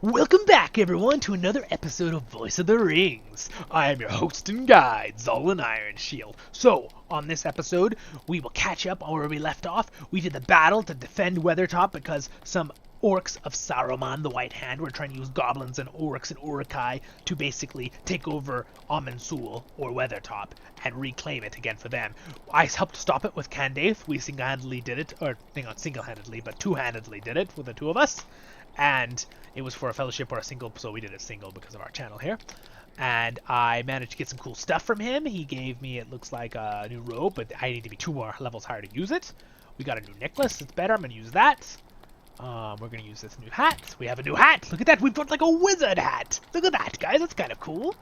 Welcome back, everyone, to another episode of Voice of the Rings. I am your host and guide, Zolan Ironshield. So, on this episode, we will catch up on where we left off. We did the battle to defend Weathertop because some orcs of Saruman, the White Hand, were trying to use goblins and orcs and Uruk-hai to basically take over Amansul, or Weathertop, and reclaim it again for them. I helped stop it with Candaith. We single-handedly did it, or not single-handedly, but two-handedly did it with the two of us. And it was for a fellowship or a single, so we did it single because of our channel here. And I managed to get some cool stuff from him. He gave me, it looks like, a new robe, but I need to be 2 more levels higher to use it. We got a new necklace. It's better. I'm going to use that. We're going to use this new hat. We have a new hat. Look at that. We've got like a wizard hat. Look at that, guys. That's kind of cool.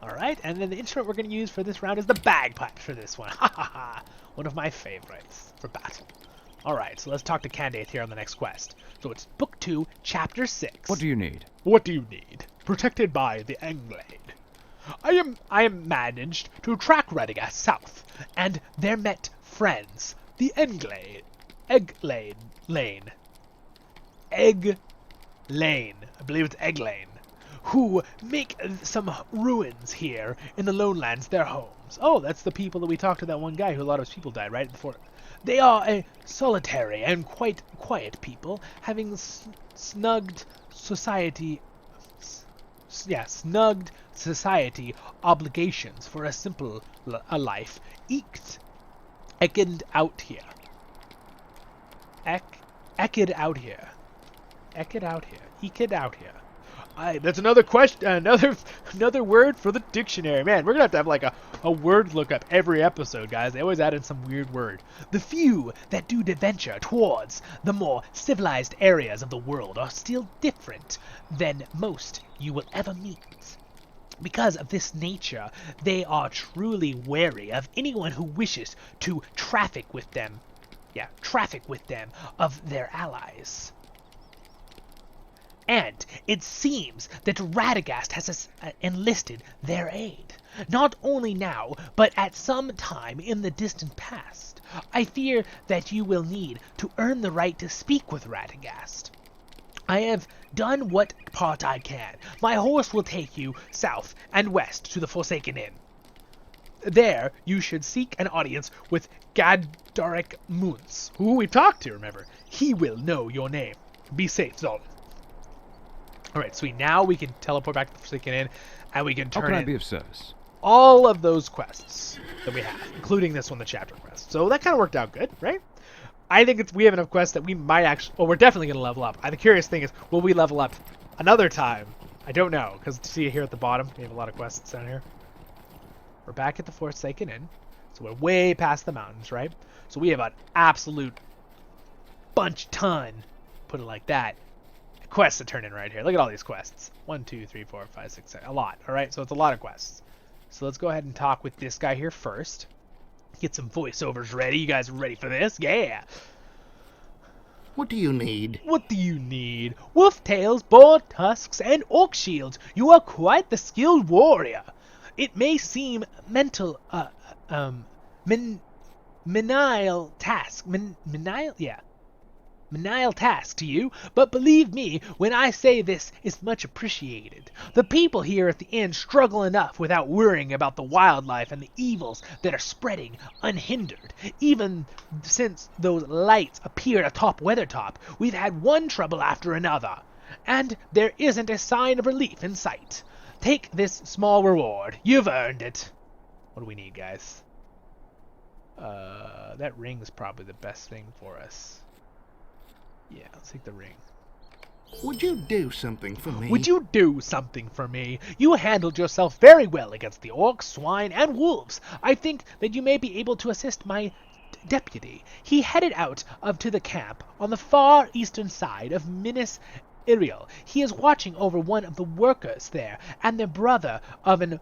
All right. And then the instrument we're going to use for this round is the bagpipe for this one. Ha ha ha. One of my favorites for battle. Alright, so let's talk to Candaith here on the next quest. So it's Book 2, Chapter 6. What do you need? What do you need? Protected by the Englade. I am managed to track Radagast south, and there met friends, the Englade. Egg Lane. I believe it's Egg Lane. Who make some ruins here in the Lowlands their homes. Oh, that's the people that we talked to, that one guy who a lot of his people died, right? Before. They are a solitary and quite quiet people, having snugged society obligations for a simple life. Eked out here. Eked out here. That's another question, another word for the dictionary. Man, we're gonna have like a word lookup every episode, guys. They always add in some weird word. The few that do venture towards the more civilized areas of the world are still different than most you will ever meet. Because of this nature, they are truly wary of anyone who wishes to traffic with them of their allies. And it seems that Radagast has enlisted their aid. Not only now, but at some time in the distant past. I fear that you will need to earn the right to speak with Radagast. I have done what part I can. My horse will take you south and west to the Forsaken Inn. There, you should seek an audience with Gadaric Moons, who we've talked to, remember. He will know your name. Be safe, Zolan. Alright, so now we can teleport back to the Forsaken Inn, and we can turn in How can I be of service? all of those quests that we have, including this one, the chapter quest. So that kind of worked out good, right? I think we have enough quests that we might actually, well, we're definitely going to level up. The curious thing is, will we level up another time? I don't know, because see here at the bottom, we have a lot of quests down here. We're back at the Forsaken Inn, so we're way past the mountains, right? So we have an absolute ton, put it like that, quests to turn in right here. Look at all these quests. 1, 2, 3, 4, 5, 6, 7. A lot. Alright, so it's a lot of quests. So let's go ahead and talk with this guy here first. Get some voiceovers ready. You guys ready for this? Yeah. What do you need? What do you need? Wolf tails, boar tusks, and orc shields. You are quite the skilled warrior. It may seem menial task to you, but believe me when I say this is much appreciated. The people here at the inn struggle enough without worrying about the wildlife and the evils that are spreading unhindered. Even since those lights appeared atop Weathertop, we've had one trouble after another, and there isn't a sign of relief in sight. Take this small reward. You've earned it. What do we need, guys? That ring's probably the best thing for us. Yeah, let's take the ring. Would you do something for me? Would you do something for me? You handled yourself very well against the orcs, swine, and wolves. I think that you may be able to assist my deputy. He headed out to the camp on the far eastern side of Minas Iriel. He is watching over one of the workers there, and the brother of an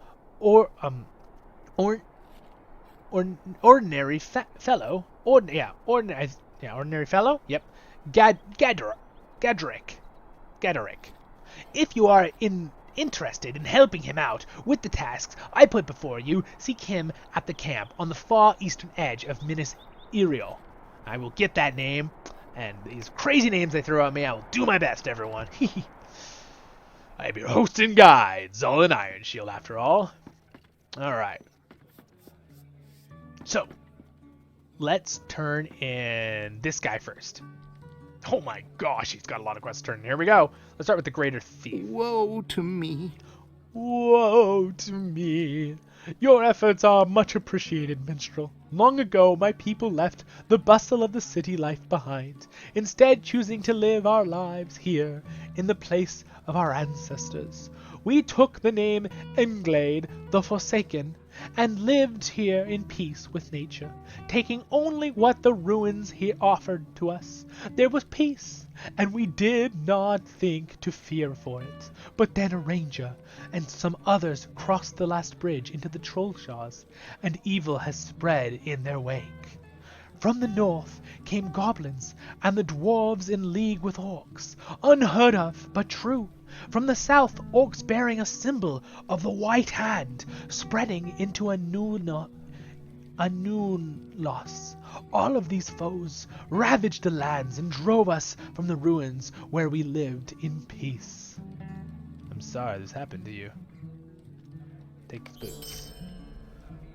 ordinary fellow. Ordinary fellow? Yep. Gadaric. If you are interested in helping him out with the tasks I put before you, seek him at the camp on the far eastern edge of Minas Iriel. I will get that name, and these crazy names they throw at me, I will do my best, everyone. I'm your host and guide, Zolan Ironshield, after all. Alright. So, let's turn in this guy first. Oh my gosh, he's got a lot of quests to turn in. Here we go. Let's start with the Greater Thief. Woe to me. Woe to me. Your efforts are much appreciated, minstrel. Long ago, my people left the bustle of the city life behind, instead choosing to live our lives here, in the place of our ancestors. We took the name Englade the Forsaken, and lived here in peace with nature, taking only what the ruins here offered to us. There was peace, and we did not think to fear for it. But then a ranger and some others crossed the last bridge into the Trollshaws, and evil has spread in their wake. From the north came goblins, and the dwarves in league with orcs, unheard of, but true. From the south, orcs bearing a symbol of the White Hand, spreading into a noon loss. All of these foes ravaged the lands and drove us from the ruins where we lived in peace. I'm sorry this happened to you. Take his boots.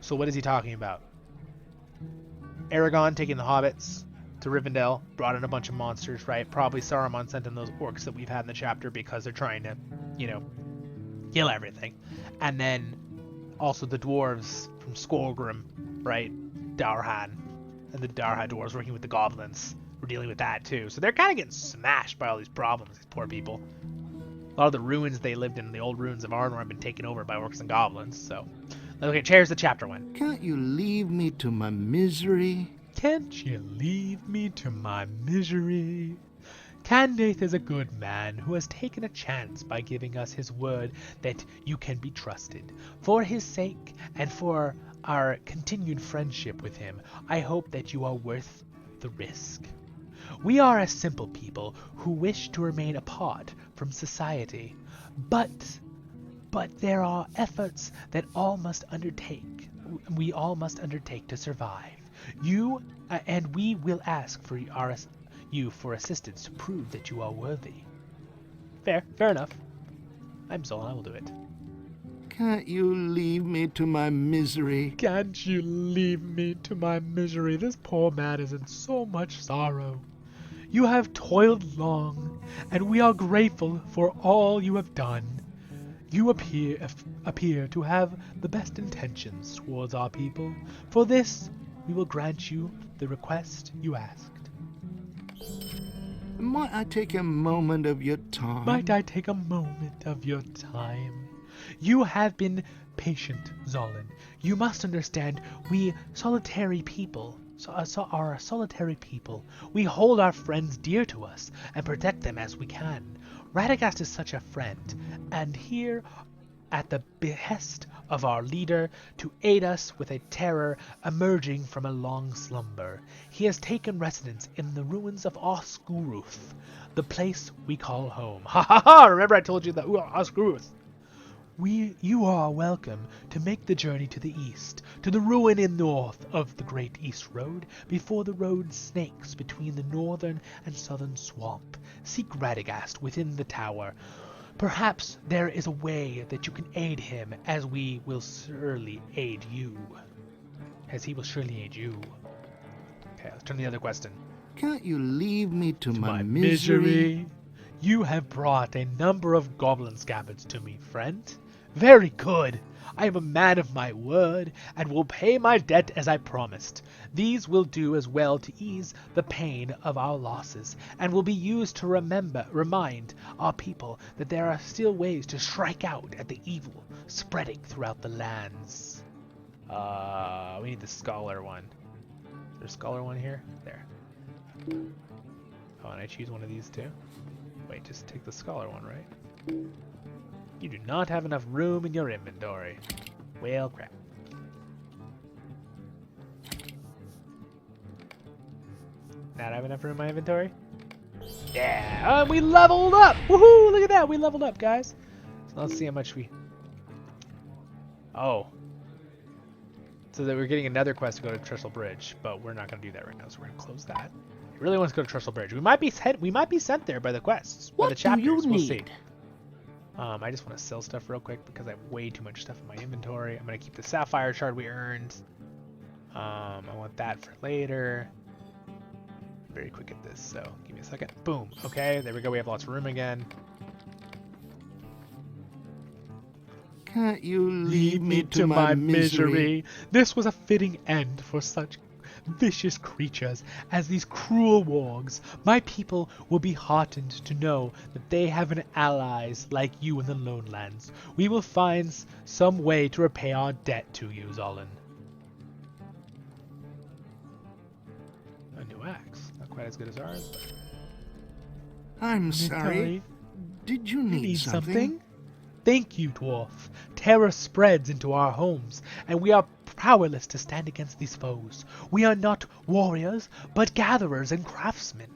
So what is he talking about? Aragorn taking the hobbits to Rivendell, brought in a bunch of monsters, right? Probably Saruman sent in those orcs that we've had in the chapter because they're trying to, kill everything. And then also the dwarves from Skolgrim, right? Darhan. And the Darha dwarves working with the goblins. We're dealing with that too. So they're kind of getting smashed by all these problems, these poor people. A lot of the ruins they lived in, the old ruins of Arnor, have been taken over by orcs and goblins, so... Okay, here's the chapter one. Can't you leave me to my misery? Can't you leave me to my misery? Candace is a good man who has taken a chance by giving us his word that you can be trusted. For his sake, and for our continued friendship with him, I hope that you are worth the risk. We are a simple people who wish to remain apart from society, but there are efforts that we all must undertake to survive. And we will ask for you for assistance to prove that you are worthy. Fair enough. I'm Zolan, I will do it. Can't you leave me to my misery? Can't you leave me to my misery? This poor man is in so much sorrow. You have toiled long, and we are grateful for all you have done. You appear to have the best intentions towards our people. For this, we will grant you the request you asked. Might I take a moment of your time? Might I take a moment of your time? You have been patient, Zolan. You must understand, we solitary people are a solitary people. We hold our friends dear to us and protect them as we can. Radagast is such a friend, and here, at the behest of our leader, to aid us with a terror emerging from a long slumber, he has taken residence in the ruins of Oscuruth, the place we call home. Ha ha ha! Remember I told you that Oscuruth. You are welcome to make the journey to the east, to the ruin in north of the Great East Road, before the road snakes between the northern and southern swamp. Seek Radagast within the tower. Perhaps there is a way that you can aid him, as we will surely aid you. As he will surely aid you. Okay, let's turn to the other question. Can't you leave me to my misery? You have brought a number of goblin scabbards to me, friend. Very good. I am a man of my word, and will pay my debt as I promised. These will do as well to ease the pain of our losses, and will be used to remind our people that there are still ways to strike out at the evil spreading throughout the lands. We need the scholar one. Is there a scholar one here? There. Oh, and I choose one of these two? Wait, just take the scholar one, right? You do not have enough room in your inventory. Well, crap. Not have enough room in my inventory? Yeah, we leveled up! Woohoo! Look at that, we leveled up, guys. So let's see how much we... Oh. So that we're getting another quest to go to Trestle Bridge, but we're not going to do that right now, so we're going to close that. He really wants to go to Trestle Bridge. We might be sent there by the quests, by the chapters. What do you We'll need? see. I just want to sell stuff real quick because I have way too much stuff in my inventory. I'm going to keep the sapphire shard we earned. I want that for later. I'm very quick at this, so give me a second. Boom. Okay, there we go. We have lots of room again. Can't you leave me to my misery? misery? This was a fitting end for such vicious creatures as these cruel wargs. My people will be heartened to know that they have an allies like you in the Lone Lands. We will find some way to repay our debt to you, Zolin. A new axe. Not quite as good as ours, but... I'm sorry. Did you need something? Thank you, dwarf. Terror spreads into our homes, and we are powerless to stand against these foes. We are not warriors, but gatherers and craftsmen.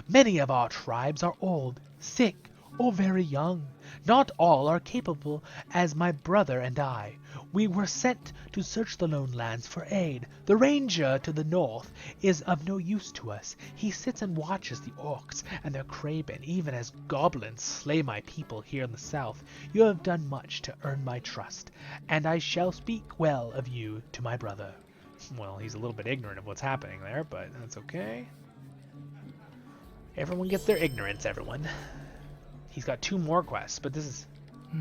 Many of our tribes are old, sick, or very young. Not all are capable as my brother and I. We were sent to search the Lone Lands for aid. The ranger to the north is of no use to us. He sits and watches the orcs and their craven, even as goblins slay my people here in the south. You have done much to earn my trust, and I shall speak well of you to my brother. Well, he's a little bit ignorant of what's happening there, but that's okay. Everyone gets their ignorance, everyone. He's got 2 more quests, but this is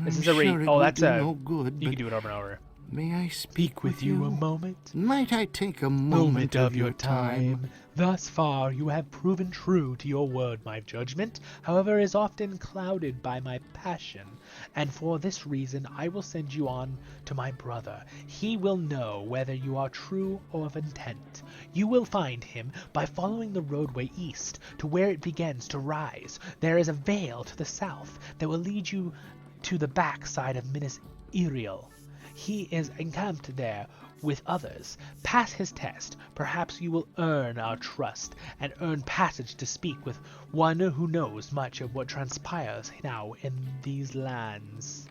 a sure oh, that's a no good, you can do it over and over. May I speak with you a moment? Might I take a moment of your time? Thus far you have proven true to your word. My judgment, however, is often clouded by my passion, and for this reason I will send you on to my brother. He will know whether you are true or of intent. You will find him by following the roadway east to where it begins to rise. There is a vale to the south that will lead you to the back side of Minas Iriel. He is encamped there with others. Pass his test. Perhaps you will earn our trust and earn passage to speak with one who knows much of what transpires now in these lands.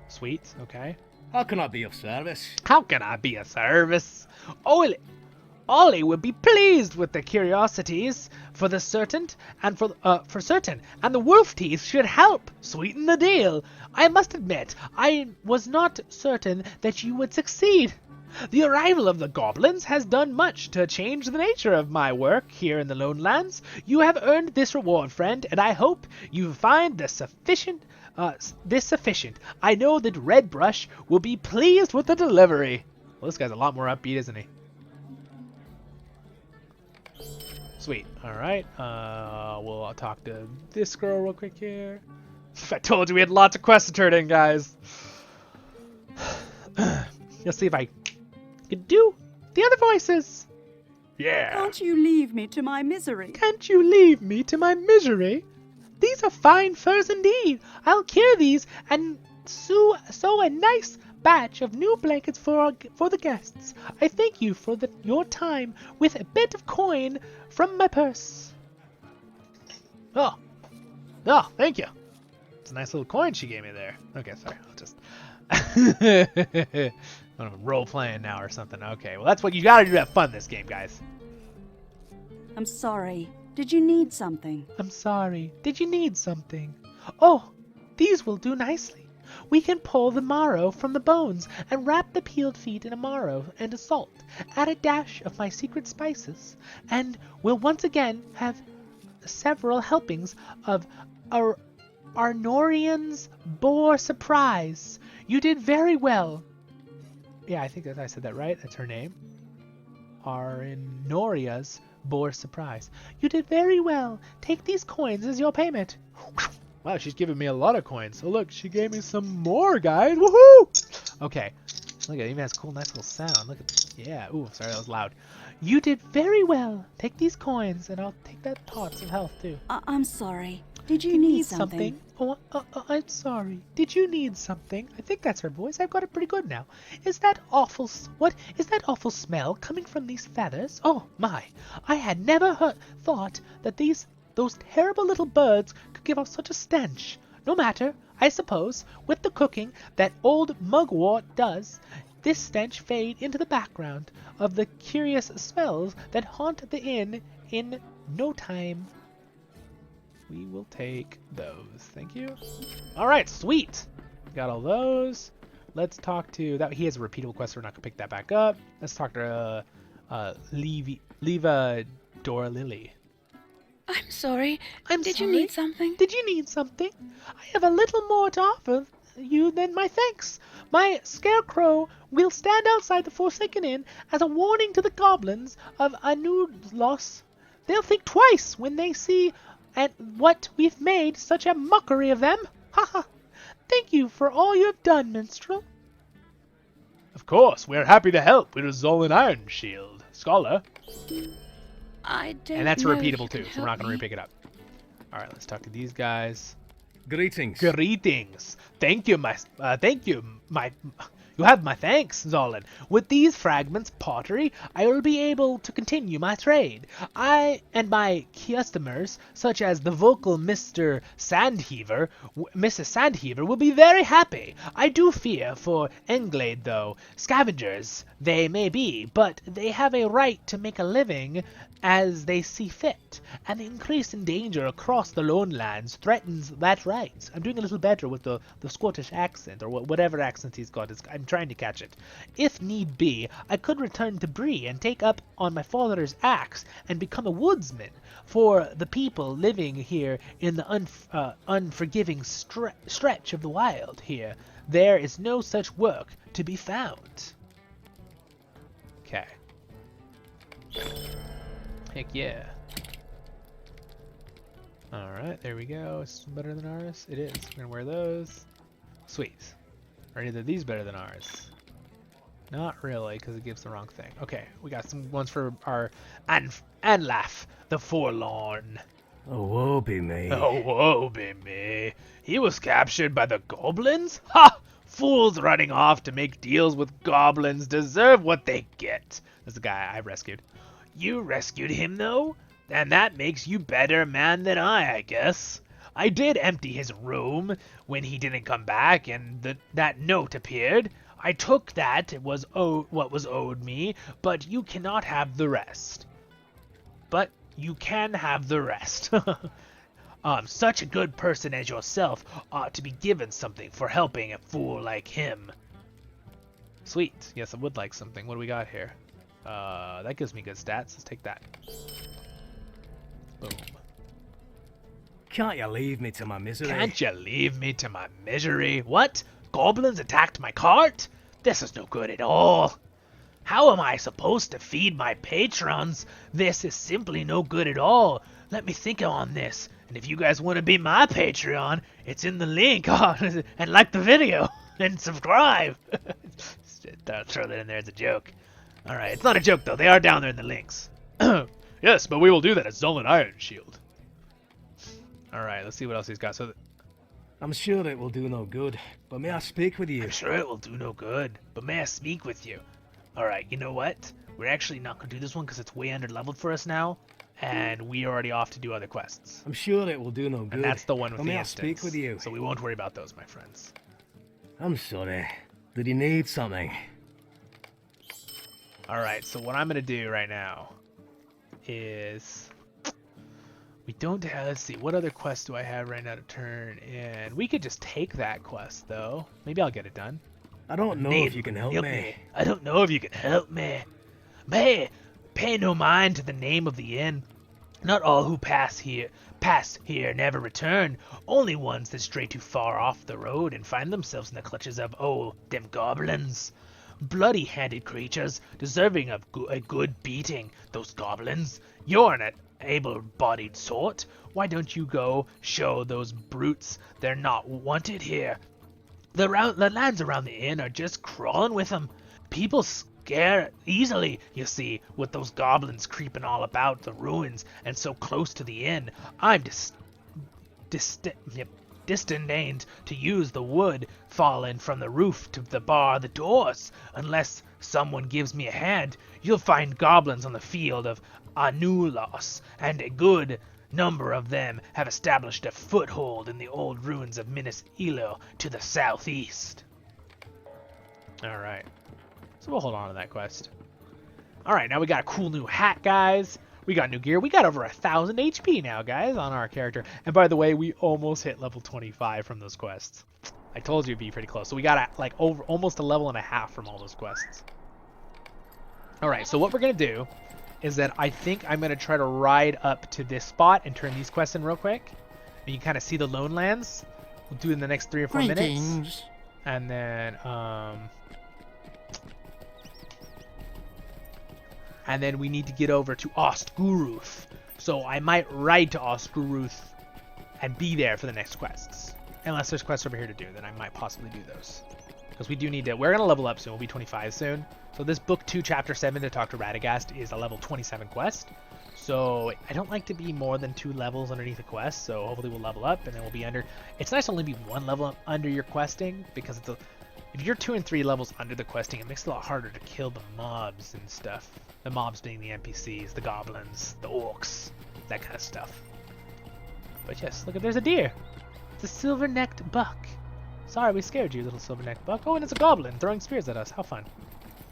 Sweet, okay. How can I be of service? How can I be of service? Ollie would be pleased with the curiosities for certain, and the wolf teeth should help sweeten the deal. I must admit, I was not certain that you would succeed. The arrival of the goblins has done much to change the nature of my work here in the Lone Lands. You have earned this reward, friend, and I hope you find this sufficient. I know that Redbrush will be pleased with the delivery. Well, this guy's a lot more upbeat, isn't he? Sweet. All right. We'll talk to this girl real quick here. I told you we had lots of quests to turn in, guys. Let's see if I can do the other voices. Yeah. Can't you leave me to my misery? Can't you leave me to my misery? These are fine furs indeed. I'll cure these and sew a nice batch of new blankets for the guests. I thank you for your time with a bit of coin from my purse. Oh, thank you. It's a nice little coin she gave me there. Okay, sorry. I'll just I'm role playing now or something. Okay, well that's what you gotta do to have fun this game, guys. I'm sorry. Did you need something? I'm sorry. Did you need something? Oh, these will do nicely. We can pull the marrow from the bones and wrap the peeled feet in a marrow and a salt. Add a dash of my secret spices, and we'll once again have several helpings of Arnorian's boar surprise. You did very well. Yeah, I think that I said that right. That's her name. Arnoria's boar surprise. You did very well. Take these coins as your payment. Wow, she's giving me a lot of coins. Oh, look, she gave me some more, guys. Woohoo! Okay. Look, it even has a cool, nice little sound. Look at, yeah. Ooh, sorry, that was loud. You did very well. Take these coins, and I'll take that pots of health, too. I'm sorry. Did you need something? Oh, I'm sorry. Did you need something? I think that's her voice. I've got it pretty good now. Is that awful smell coming from these feathers? Oh, my. I had never thought that those terrible little birds could give off such a stench. No matter, I suppose, with the cooking that old mugwort does, this stench fade into the background of the curious smells that haunt the inn in no time. We will take those. Thank you. All right, sweet. Got all those. Let's talk to that. He has a repeatable quest, so we're not gonna pick that back up. Let's talk to Leva Dora Lily. I'm sorry. I'm Did sorry. you need something? Did you need something? I have a little more to offer you than my thanks. My scarecrow will stand outside the Forsaken Inn as a warning to the goblins of Anulos. They'll think twice when they see at what we've made such a mockery of them. Ha ha! Thank you for all you have done, minstrel. Of course, we're happy to help with a Zolan Iron Shield, Scholar. I don't And that's know if repeatable you too, can so we're not help going to me. re-pick it up. Alright, let's talk to these guys. Greetings. Greetings. Thank you, you have my thanks, Zolan. With these fragments pottery, I will be able to continue my trade. I and my customers, such as the vocal Mrs. Sandheaver, will be very happy. I do fear for Englade, though. Scavengers they may be, but they have a right to make a living as they see fit, and the increase in danger across the Lone Lands threatens that right. I'm doing a little better with the Scottish accent, or whatever accent he's got. I'm trying to catch it. If need be, I could return to Bree and take up on my father's axe and become a woodsman for the people living here in the unforgiving stretch of the wild here. There is no such work to be found. Okay. Heck yeah. Alright, there we go. Is this better than ours? It is. We're gonna wear those. Sweet. Are either of these better than ours? Not really, because it gives the wrong thing. Okay, we got some ones for our Anlaf, the Forlorn. Oh, woe be me. Oh, woe be me. He was captured by the goblins? Ha! Fools running off to make deals with goblins deserve what they get. That's the guy I rescued. You rescued him, though? And that makes you better man than I guess. I did empty his room when he didn't come back, and that note appeared. I took that it was what was owed me, but you cannot have the rest. But you can have the rest. Such a good person as yourself ought to be given something for helping a fool like him. Sweet. Yes, I would like something. What do we got here? That gives me good stats. Let's take that. Boom. Can't you leave me to my misery? Can't you leave me to my misery? What? Goblins attacked my cart? This is no good at all. How am I supposed to feed my patrons? This is simply no good at all. Let me think on this. And if you guys want to be my Patreon, it's in the link. And like the video. And subscribe. Throw that in there as a joke. Alright, it's not a joke though. They are down there in the links. Yes, but we will do that at Zolan Iron Shield. Alright, let's see what else he's got. So, I'm sure it will do no good, but may I speak with you? I'm sure it will do no good, but may I speak with you? Alright, you know what? We're actually not going to do this one because it's way under-leveled for us now, and we are already off to do other quests. I'm sure it will do no good. And that's the one with but the may I instance. speak with you? So we won't worry about those, my friends. I'm sorry. Did he need something? Alright, so what I'm going to do right now is... We don't have... Let's see, what other quest do I have right now to turn in? We could just take that quest, though. Maybe I'll get it done. I don't know if you can help me. I don't know if you can help me. Pay no mind to the name of the inn. Not all who pass here never return. Only ones that stray too far off the road and find themselves in the clutches of, them goblins. Bloody-handed creatures, deserving of a good beating, those goblins. You're an able-bodied sort. Why don't you go show those brutes they're not wanted here? The lands around the inn are just crawling with them. People scare easily, you see, with those goblins creeping all about the ruins and so close to the inn. I'm disdained to use the wood fallen from the roof to bar the doors. Unless someone gives me a hand, you'll find goblins on the field of Anulos, and a good number of them have established a foothold in the old ruins of Minas Ilo to the southeast. Alright, so we'll hold on to that quest. Alright, now we got a cool new hat, guys. We got new gear. We got over 1,000 HP now, guys, on our character. And by the way, we almost hit level 25 from those quests. I told you it'd be pretty close. So we got like over almost a level and a half from all those quests. All right, so what we're gonna do is that I think I'm gonna try to ride up to this spot and turn these quests in real quick. And you kind of see the lone lands. We'll do it in the next 3 or 4 minutes. And then we need to get over to Ostguruth. So I might ride to Ostguruth and be there for the next quests. Unless there's quests over here to do, then I might possibly do those. Because we do need to, we're going to level up soon, we'll be 25 soon. So this book 2, chapter 7 to talk to Radagast is a level 27 quest. So I don't like to be more than 2 levels underneath a quest, so hopefully we'll level up and then we'll be under. It's nice to only be 1 level up under your questing, because it's if you're 2 and 3 levels under the questing, it makes it a lot harder to kill the mobs and stuff. The mobs being the NPCs, the goblins, the orcs, that kind of stuff. But yes, look, there's a deer. It's a silver-necked buck. Sorry, we scared you, little silver-necked buck. Oh, and it's a goblin throwing spears at us. How fun.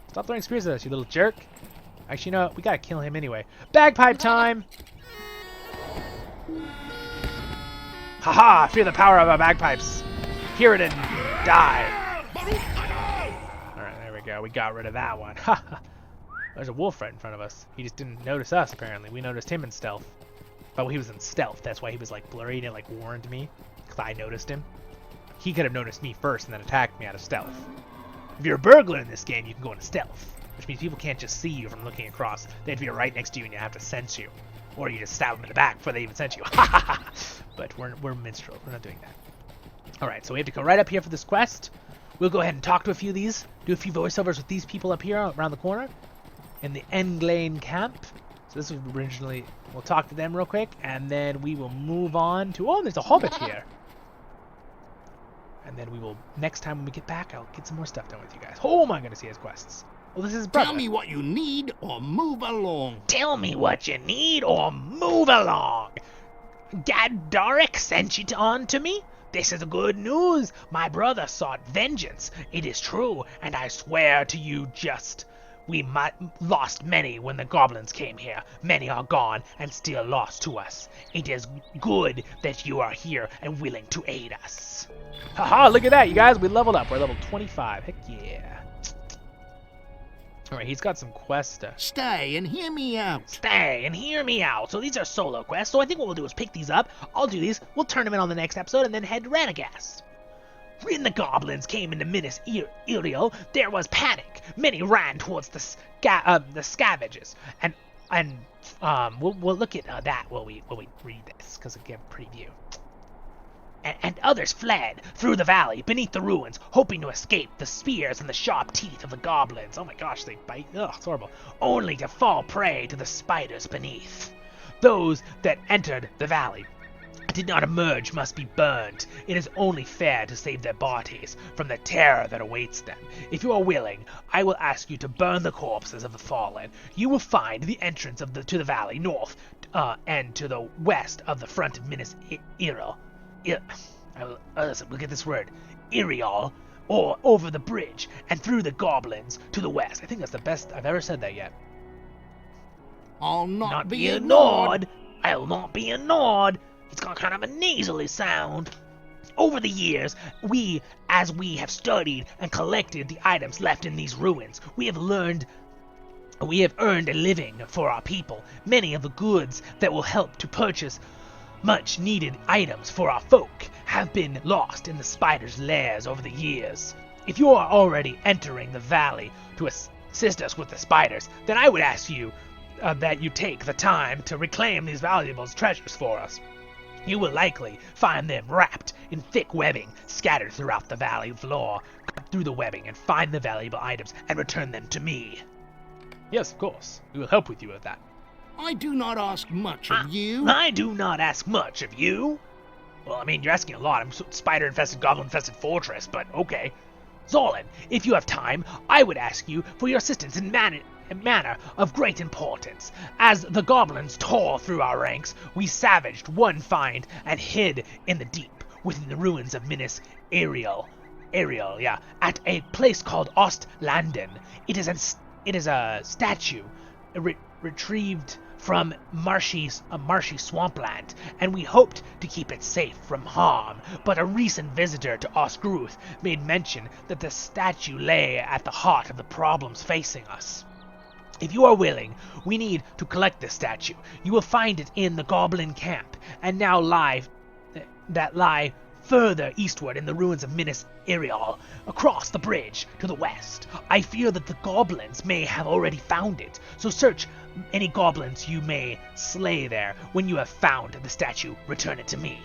Stop throwing spears at us, you little jerk. Actually, no, we gotta kill him anyway. Bagpipe time! Haha! Feel the power of our bagpipes. Hear it and die. Alright, there we go. We got rid of that one. There's a wolf right in front of us. He just didn't notice us, apparently. We noticed him in stealth. But he was in stealth. That's why he was, like, blurry and it, like, warned me. Because I noticed him. He could have noticed me first and then attacked me out of stealth. If you're a burglar in this game, you can go into stealth. Which means people can't just see you from looking across. They have to be right next to you and you have to sense you. Or you just stab them in the back before they even sense you. But we're minstrels. We're not doing that. Alright, so we have to go right up here for this quest. We'll go ahead and talk to a few of these. Do a few voiceovers with these people up here around the corner. In the Englane camp. So this was originally... We'll talk to them real quick. And then we will move on to... Oh, there's a hobbit here. And then we will... Next time when we get back, I'll get some more stuff done with you guys. Oh my goodness, he has quests. Well, this is his brother. Tell me what you need or move along. Tell me what you need or move along. Gaddarek sent you on to me? This is good news. My brother sought vengeance. It is true, and I swear to you just. We lost many when the goblins came here. Many are gone and still lost to us. It is good that you are here and willing to aid us. Haha, look at that, you guys. We leveled up. We're level 25. Heck yeah. Alright, he's got some quests to... Stay and hear me out. Stay and hear me out. So these are solo quests, so I think what we'll do is pick these up. I'll do these. We'll turn them in on the next episode and then head to Radagast. When the goblins came into Minas Iriel, there was panic. Many ran towards the scavengers, and we'll look at that while we read this, because it gives a preview. And others fled through the valley beneath the ruins, hoping to escape the spears and the sharp teeth of the goblins. Oh my gosh, they bite. Ugh, it's horrible. Only to fall prey to the spiders beneath. Those that entered the valley did not emerge must be burned. It is only fair to save their bodies from the terror that awaits them. If you are willing, I will ask you to burn the corpses of the fallen. You will find the entrance to the valley north and to the west of the front of Minas Iriel. Look at this word, Iriel, or over the bridge and through the goblins to the west. I think that's the best I've ever said that yet. I'll not be ignored. I'll not be ignored. It's got kind of a nasally sound. Over the years, as we have studied and collected the items left in these ruins, we have earned a living for our people. Many of the goods that will help to purchase much needed items for our folk have been lost in the spiders' lairs over the years. If you are already entering the valley to assist us with the spiders, then I would ask you that you take the time to reclaim these valuable treasures for us. You will likely find them wrapped in thick webbing scattered throughout the valley floor. Cut through the webbing and find the valuable items and return them to me. Yes, of course. We will help with you with that. I do not ask much of you. I do not ask much of you. Well, I mean, you're asking a lot. I'm a spider-infested, goblin-infested fortress, but okay. Zolan, if you have time, I would ask you for your assistance in a manner of great importance. As the goblins tore through our ranks, we savaged one find and hid in the deep within the ruins of Minas Iriel, at a place called Ostlanden. It is a statue retrieved from a marshy swampland, and we hoped to keep it safe from harm. But a recent visitor to Osgruth made mention that the statue lay at the heart of the problems facing us. If you are willing, we need to collect this statue. You will find it in the Goblin camp, and now lie further eastward in the ruins of Minas Irial, across the bridge to the west. I fear that the goblins may have already found it, so search any goblins you may slay there. When you have found the statue, return it to me.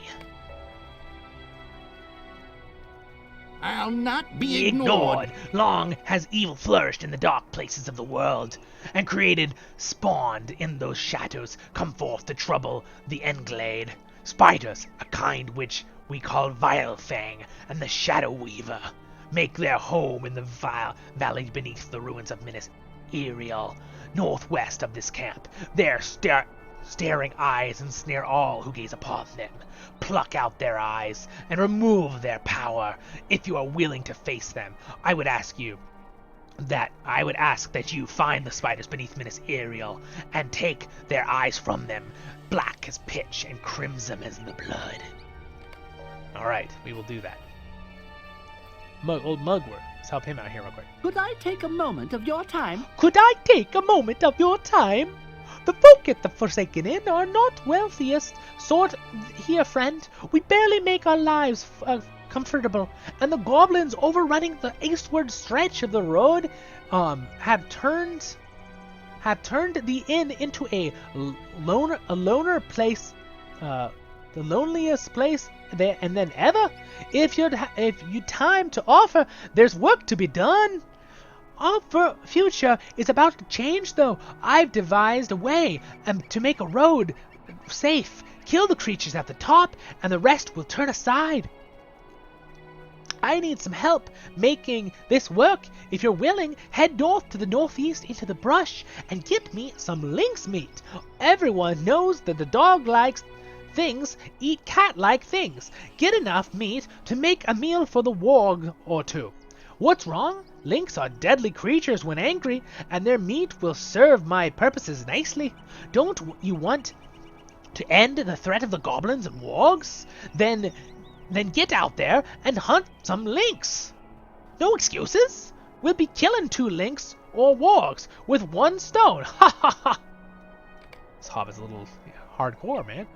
I'll not be Be ignored. Long has evil flourished in the dark places of the world, and spawned in those shadows, come forth to trouble the Englade. Spiders, a kind which we call Vilefang, and the Shadow Weaver, make their home in the valley beneath the ruins of Minas Irial, northwest of this camp. Their staring eyes ensnare all who gaze upon them. Pluck out their eyes and remove their power. If you are willing to face them, I would ask that you find the spiders beneath Minas Irial and take their eyes from them, black as pitch and crimson as the blood. Alright, we will do that. Old Mugwort, let's help him out here real quick. Could I take a moment of your time? Could I take a moment of your time? The folk at the Forsaken Inn are not wealthiest sort here, friend. We barely make our lives comfortable, and the goblins overrunning the eastward stretch of the road have turned the inn into a loner place, the loneliest place there and then ever. If you time to offer, there's work to be done. Our future is about to change, though. I've devised a way to make a road safe. Kill the creatures at the top, and the rest will turn aside. I need some help making this work. If you're willing, head north to the northeast into the brush and get me some lynx meat. Everyone knows that the dog-like things eat cat-like things. Get enough meat to make a meal for the warg or two. What's wrong? Lynx are deadly creatures when angry, and their meat will serve my purposes nicely. Don't you want to end the threat of the goblins and wargs? Then get out there and hunt some lynx. No excuses. We'll be killing 2 lynx or wargs with 1 stone. Ha ha ha. This hobbit's a little hardcore, man.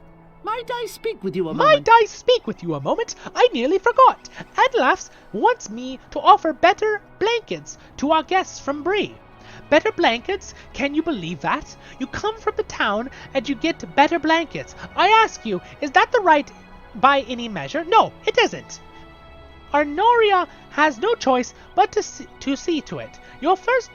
Might I speak with you a Might moment? I speak with you a moment? I nearly forgot. Adlafs wants me to offer better blankets to our guests from Bree. Better blankets? Can you believe that? You come from the town and you get better blankets. I ask you, is that the right by any measure? No, it isn't. Arnoria has no choice but to see to it. Your first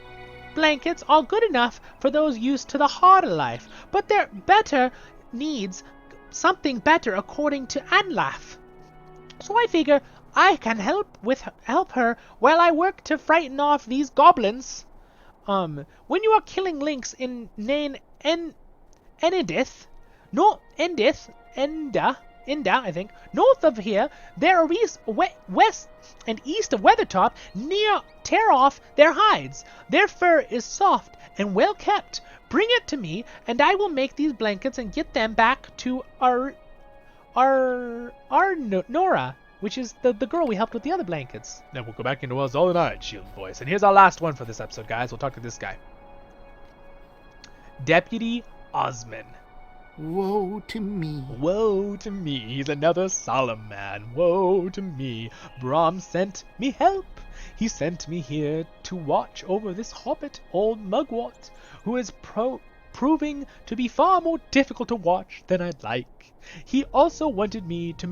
blankets are good enough for those used to the harder life, but their better needs something better according to Anlaf. So I figure I can help her while I work to frighten off these goblins. When you are killing lynx in Nain Enidith, Enda, I think, north of here, there are west and east of Weathertop, tear off their hides. Their fur is soft and well kept. Bring it to me, and I will make these blankets and get them back to our Nora, which is the girl we helped with the other blankets. Then we'll go back into Zoll and Iron Shield voice. And here's our last one for this episode, guys. We'll talk to this guy. Deputy Osman. Woe to me. Woe to me, he's another solemn man. Woe to me, Brahm sent me help. He sent me here to watch over this hobbit, old Mugwort, who is proving to be far more difficult to watch than I'd like. He also wanted me to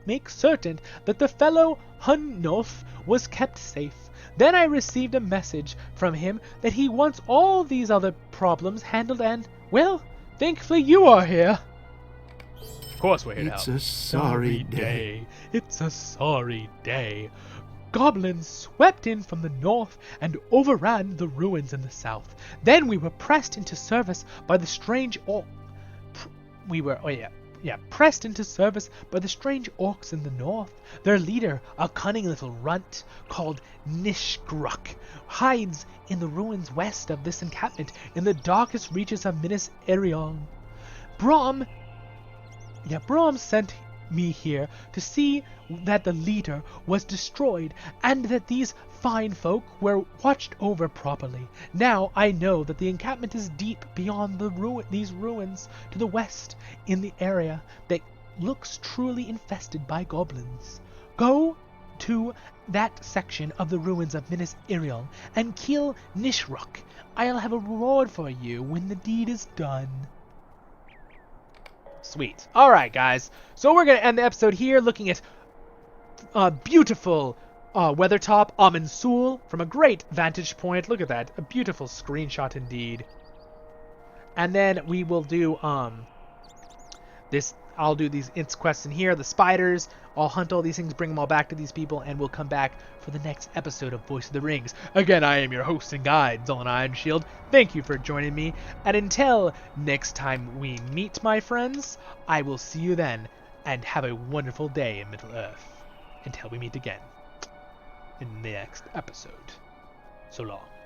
make certain that the fellow Hunnolf was kept safe. Then I received a message from him that he wants all these other problems handled and, well, thankfully you are here. Of course we're here to help. It's a sorry day. It's a sorry day. Goblins swept in from the north and overran the ruins in the south. Then we were pressed into service by the strange pressed into service by the strange orcs in the north. Their leader, a cunning little runt called Nishgruk, hides in the ruins west of this encampment in the darkest reaches of Minas Irion. Brom sent me here to see that the leader was destroyed and that these fine folk were watched over properly. Now I know that the encampment is deep beyond these ruins to the west in the area that looks truly infested by goblins. Go to that section of the ruins of Minas Irion and kill Nishruk. I'll have a reward for you when the deed is done. Sweet. Alright, guys. So we're going to end the episode here looking at beautiful Weathertop Amansul from a great vantage point. Look at that. A beautiful screenshot indeed. And then we will do I'll do these quests in here, the spiders. I'll hunt all these things, bring them all back to these people, and we'll come back for the next episode of Voice of the Rings. Again, I am your host and guide, Zolan Ironshield. Thank you for joining me, and until next time we meet, my friends, I will see you then, and have a wonderful day in Middle-earth. Until we meet again in the next episode. So long.